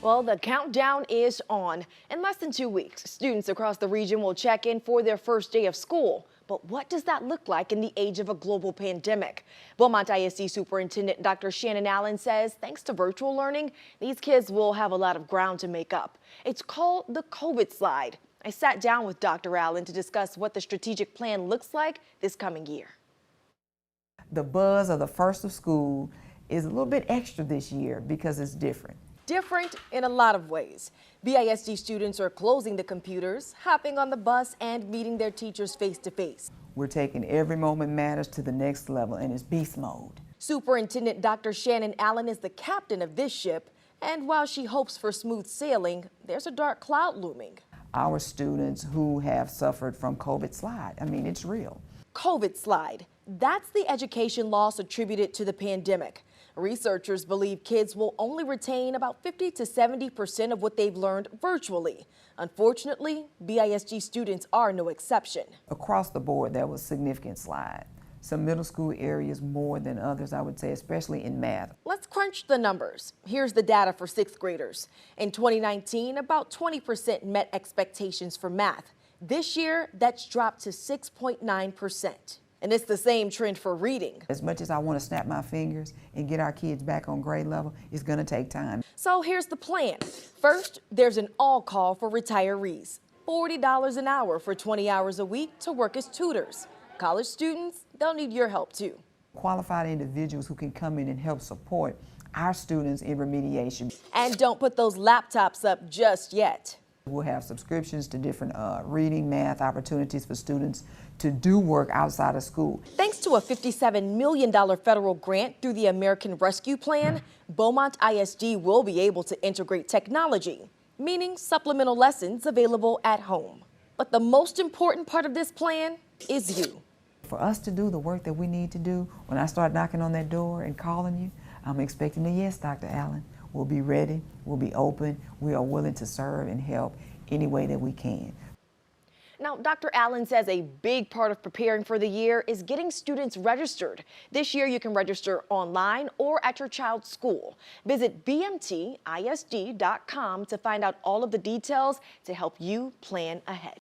Well, the countdown is on. In less than 2 weeks, students across the region will check in for their first day of school. But what does that look like in the age of a global pandemic? Beaumont ISD Superintendent Dr. Shannon Allen says thanks to virtual learning, these kids will have a lot of ground to make up. It's called the COVID slide. I sat down with Dr. Allen to discuss what the strategic plan looks like this coming year. The buzz of the first of school is a little bit extra this year because it's different. Different in a lot of ways. BISD students are closing the computers, hopping on the bus, and meeting their teachers face to face. We're taking every moment matters to the next level, and it's beast mode. Superintendent Dr. Shannon Allen is the captain of this ship, and while she hopes for smooth sailing, there's a dark cloud looming. Our students who have suffered from COVID slide, it's real. COVID slide. That's the education loss attributed to the pandemic. Researchers believe kids will only retain about 50 to 70% of what they've learned virtually. Unfortunately, BISD students are no exception. Across the board, there was significant slide. Some middle school areas more than others, I would say, especially in math. Let's crunch the numbers. Here's the data for sixth graders. In 2019, about 20% met expectations for math. This year, that's dropped to 6.9%. And it's the same trend for reading. As much as I want to snap my fingers and get our kids back on grade level, it's going to take time. So here's the plan. First, there's an all call for retirees. $40 an hour for 20 hours a week to work as tutors. College students, they'll need your help too. Qualified individuals who can come in and help support our students in remediation. And don't put those laptops up just yet. We'll have subscriptions to different reading, math opportunities for students to do work outside of school. Thanks to a $57 million federal grant through the American Rescue Plan, Beaumont ISD will be able to integrate technology, meaning supplemental lessons available at home. But the most important part of this plan is you. For us to do the work that we need to do, when I start knocking on that door and calling you, I'm expecting a yes, Dr. Allen. We'll be ready, we'll be open, we are willing to serve and help any way that we can. Now, Dr. Allen says a big part of preparing for the year is getting students registered. This year, you can register online or at your child's school. Visit bmtisd.com to find out all of the details to help you plan ahead.